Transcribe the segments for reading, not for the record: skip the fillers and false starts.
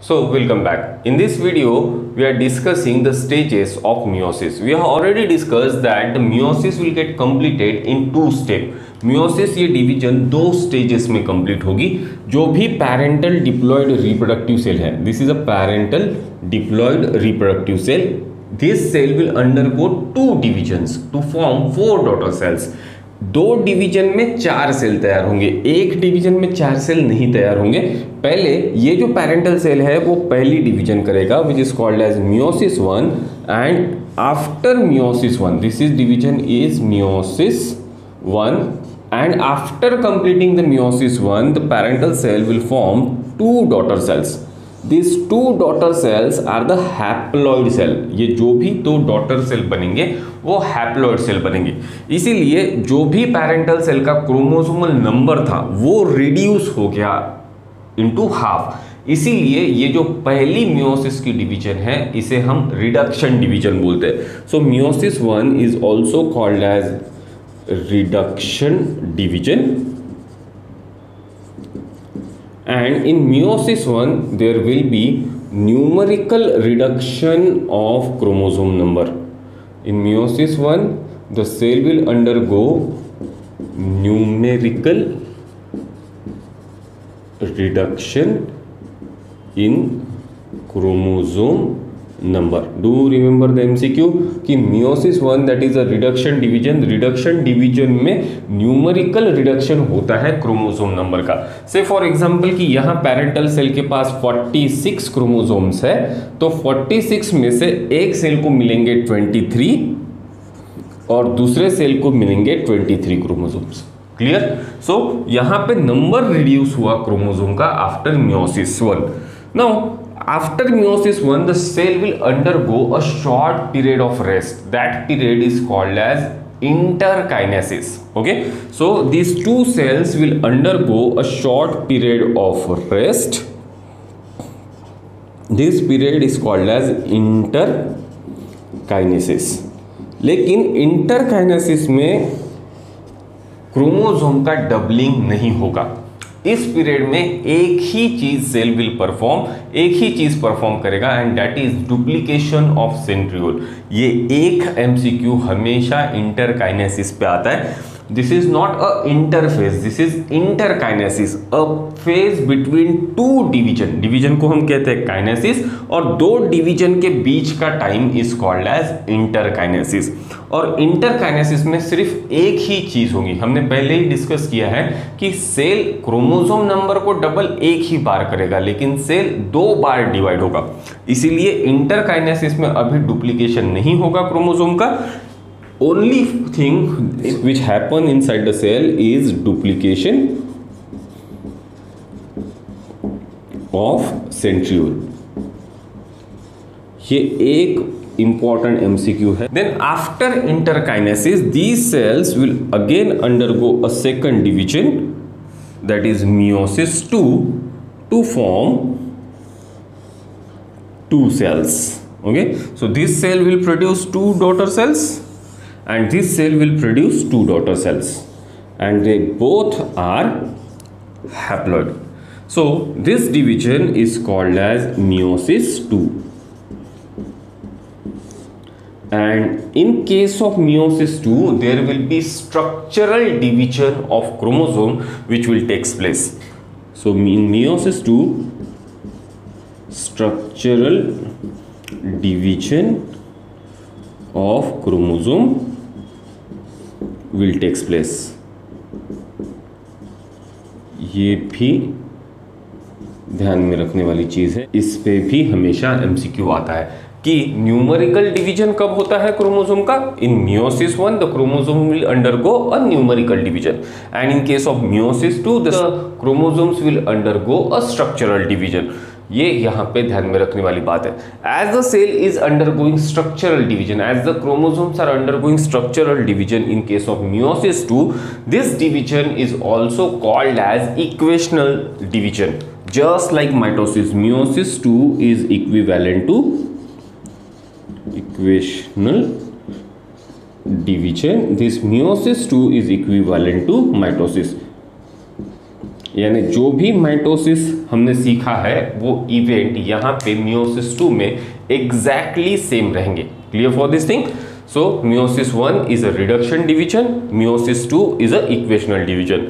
So welcome back. In this video, we are discussing the stages of meiosis. We have already discussed that the meiosis will get completed in two steps. meiosis ये division दो stages में complete होगी. जो भी parental diploid reproductive cell है, this is a parental diploid reproductive cell. This cell will undergo two divisions to form 4 daughter cells. दो division में 4 cell तैयार होंगे, एक डिवीजन में 4 सेल नहीं तैयार होंगे. पहले ये जो पैरेंटल सेल है वो पहली डिवीजन करेगा which is called as meiosis 1 and after meiosis 1 this is division is meiosis 1 and after completing the meiosis 1 the parental cell will form 2 daughter cells. These 2 daughter cells are the haploid cell. ये जो भी 2 daughter cell बनेंगे वो haploid cell बनेंगे. इसीलिए जो भी parental cell का क्रोमोसोमल नंबर था वो रिड्यूस हो गया into हाफ. इसीलिए ये जो पहली meiosis की डिवीजन है इसे हम रिडक्शन डिवीजन बोलते हैं. सो meiosis 1 is also called as reduction division, and in meiosis 1 there will be numerical reduction of chromosome number. In meiosis 1 the cell will undergo numerical reduction in chromosome number. Do remember the MCQ कि meiosis 1 that is a reduction division. reduction division में numerical reduction होता है chromosome number का. से for example कि यहाँ parental cell के पास 46 chromosomes है, तो 46 में से एक सेल को मिलेंगे 23 और दूसरे सेल को मिलेंगे 23 क्रोमोसोम्स. क्लियर? सो यहाँ पे नंबर रिड्यूस हुआ क्रोमोसोम का after meiosis 1. Now after meiosis 1 the cell will undergo a short period of rest. That period is called as interkinesis. Okay, so these two cells will undergo a short period of rest. This period is called as interkinesis. लेकिन interkinesis में chromosome का doubling नहीं होगा. इस period में एक ही चीज cell will perform, एक ही चीज परफॉर्म करेगा and that is duplication of centriole. ये एक एमसीक्यू हमेशा इंटरकाइनेसिस पे आता है. This is not a interphase, this is interkinesis, a phase between two division. Division को हम कहते हैं काइनेसिस और दो डिवीजन के बीच का time is called as interkinesis. और इंटरकाइनेसिस में सिर्फ एक ही चीज होगी. हमने पहले ही डिस्कस किया है कि सेल क्रोमोसोम नंबर को डबल एक ही बार करेगा लेकिन सेल 2 बार डिवाइड होगा. इसीलिए इंटरकाइनेसिस में अभी डुप्लीकेशन नहीं होगा क्रोमोसोम का. Only thing which happen inside the cell is duplication of centriole. ये एक important MCQ है. Then after interkinesis, these cells will again undergo a second division, that is meiosis 2, to form 2 cells. Okay, so this cell will produce 2 daughter cells. And this cell will produce 2 daughter cells and they both are haploid. So this division is called as meiosis 2. And in case of meiosis 2 there will be structural division of chromosome which will takes place. So in meiosis 2 structural division of chromosome will takes place. ये भी ध्यान में रखने वाली चीज है. इस पे भी हमेशा एमसीक्यू आता है कि न्यूमेरिकल डिवीजन कब होता है क्रोमोसोम का. In meiosis 1 the chromosome will undergo a numerical division and in case of meiosis 2 the chromosomes will undergo a structural division. ये यहाँ पे ध्यान में रखने वाली बात है. As the cell is undergoing structural division, as the chromosomes are undergoing structural division in case of meiosis 2, this division is also called as equational division. Just like mitosis, meiosis 2 is equivalent to equational division. This meiosis 2 is equivalent to mitosis. यानी जो भी mitosis हमने सीखा है वो event यहाँ पे meiosis 2 में एग्जैक्टली सेम रहेंगे। Clear for this thing? So meiosis 1 is a reduction division, meiosis 2 is a equational division.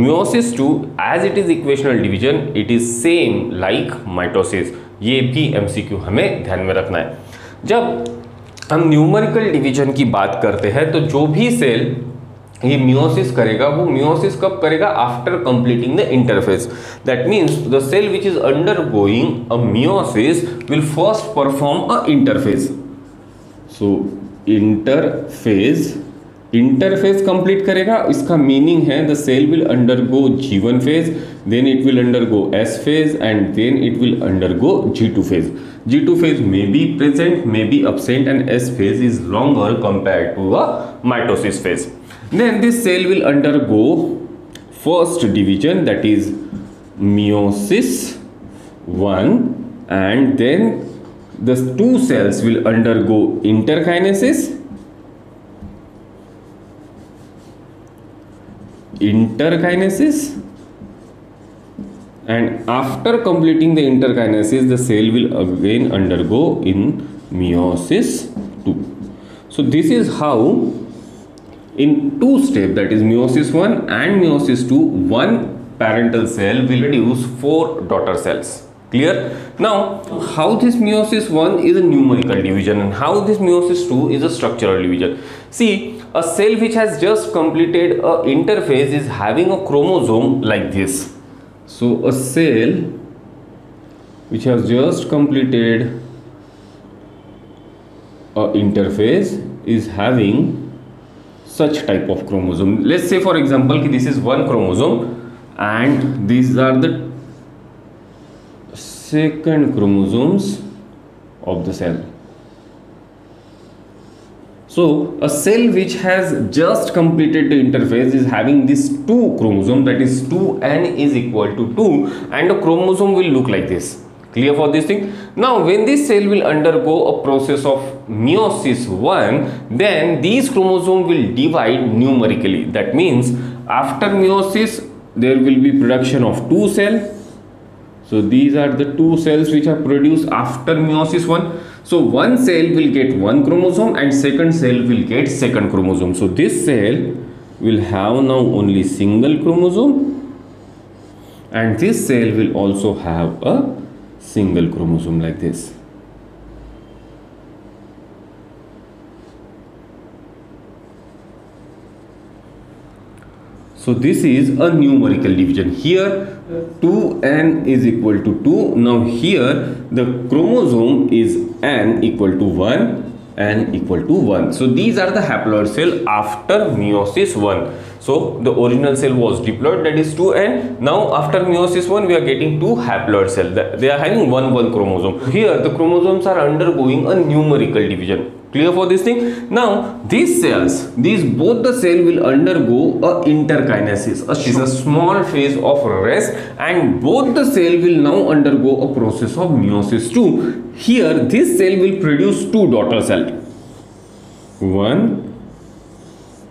Meiosis 2 as it is equational division, it is same like mitosis. ये भी MCQ हमें ध्यान में रखना है। जब हम न्यूमेरिकल डिवीजन की बात करते हैं तो जो भी सेल ये मियोसिस करेगा वो मियोसिस कब करेगा? After completing the interphase. That means the cell which is undergoing a meiosis will first perform a interphase. So interphase complete करेगा, इसका मीनिंग है the cell will undergo G1 phase, then it will undergo S phase and then it will undergo G2 phase. G2 phase may be present, may be absent and S phase is longer compared to a mitosis phase. Then this cell will undergo first division, that is meiosis 1, and then the two cells will undergo interkinesis, and after completing the interkinesis the cell will again undergo in meiosis 2. So this is how in two steps, that is meiosis 1 and meiosis 2, one parental cell will produce 4 daughter cells. Clear? Now how this meiosis 1 is a numerical division and how this meiosis 2 is a structural division. See, a cell which has just completed a interphase is having a chromosome like this. So a cell which has just completed a interphase is having such type of chromosome. Let's say for example this is one chromosome and these are the second chromosomes of the cell. So a cell which has just completed the interphase is having these 2 chromosomes, that is 2n is equal to 2, and a chromosome will look like this. Clear for this thing? Now when this cell will undergo a process of meiosis 1, then these chromosomes will divide numerically. That means after meiosis there will be production of 2 cells. So these are the 2 cells which are produced after meiosis 1. So one cell will get 1 chromosome and second cell will get second chromosome. So this cell will have now only single chromosome and this cell will also have a single chromosome like this. So this is a numerical division. Here 2n is equal to 2. Now here the chromosome is n equal to 1, n equal to 1. So these are the haploid cell after meiosis 1. So the original cell was diploid, that is 2n. Now after meiosis 1 we are getting 2 haploid cells. They are having 1 chromosome. Here the chromosomes are undergoing a numerical division. Clear for this thing? Now these cells, both the cell will undergo a interkinesis. Is a small phase of rest and both the cell will now undergo a process of meiosis 2. Here this cell will produce 2 daughter cells, 1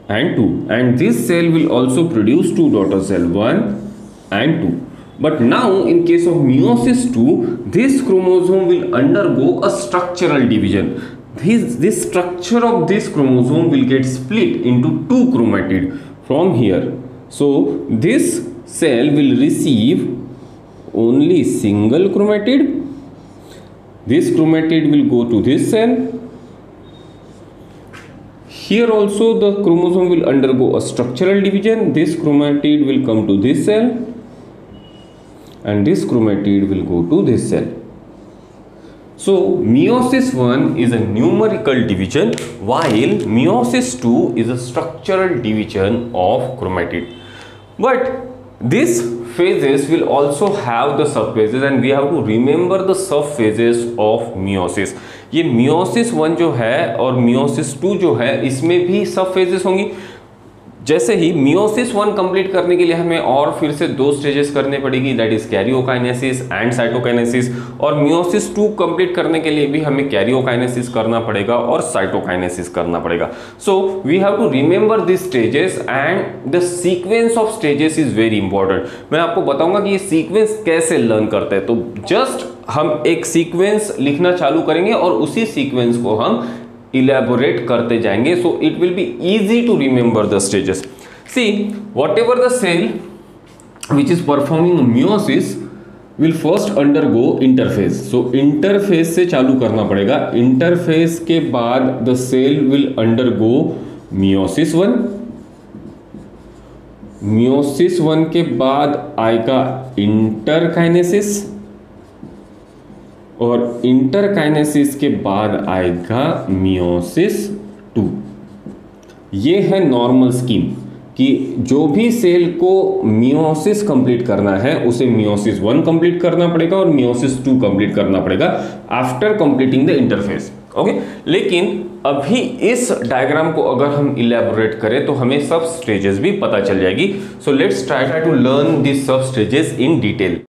and 2, and this cell will also produce 2 daughter cells, 1 and 2. But now in case of meiosis 2, this chromosome will undergo a structural division. This structure of this chromosome will get split into 2 chromatid from here. So this cell will receive only single chromatid. This chromatid will go to this cell. Here also the chromosome will undergo a structural division. This chromatid will come to this cell and this chromatid will go to this cell. So meiosis 1 is a numerical division while meiosis 2 is a structural division of chromatid. But these phases will also have the subphases and we have to remember the subphases of meiosis. ये meiosis 1 जो है और meiosis 2 जो है इसमें भी subphases होंगी. जैसे ही मियोसिस 1 कंप्लीट करने के लिए हमें और फिर से 2 स्टेजेस करने पड़ेगी, that is karyokinesis and cytokinesis, और मियोसिस 2 कंप्लीट करने के लिए भी हमें कैरियोकाइनेसिस करना पड़ेगा और साइटोकाइनेसिस करना पड़ेगा। So we have to remember this stages and the sequence of stages is very important. मैं आपको बताऊंगा कि ये सीक्वेंस कैसे लर्न करते हैं। तो जस्ट हम एक सीक्वेंस लिखना चालू करेंगे और उसी सीक्वेंस को हम elaborate करते जाएंगे, so it will be easy to remember the stages. See, whatever the cell which is performing meiosis will first undergo interphase. So interphase से चालू करना पड़ेगा। interphase के बाद the cell will undergo meiosis 1. meiosis 1 के बाद आएगा interkinesis, और इंटरकाइनेसिस के बाद आएगा मियोसिस 2। ये है नॉर्मल स्कीम कि जो भी सेल को मियोसिस कंप्लीट करना है उसे मियोसिस 1 कंप्लीट करना पड़ेगा और मियोसिस 2 कंप्लीट करना पड़ेगा after completing the interface. Okay, लेकिन अभी इस डायग्राम को अगर हम इलेबोरेट करें तो हमें सब स्टेजेस भी पता चल जाएगी। So let's try to learn this sub stages in detail.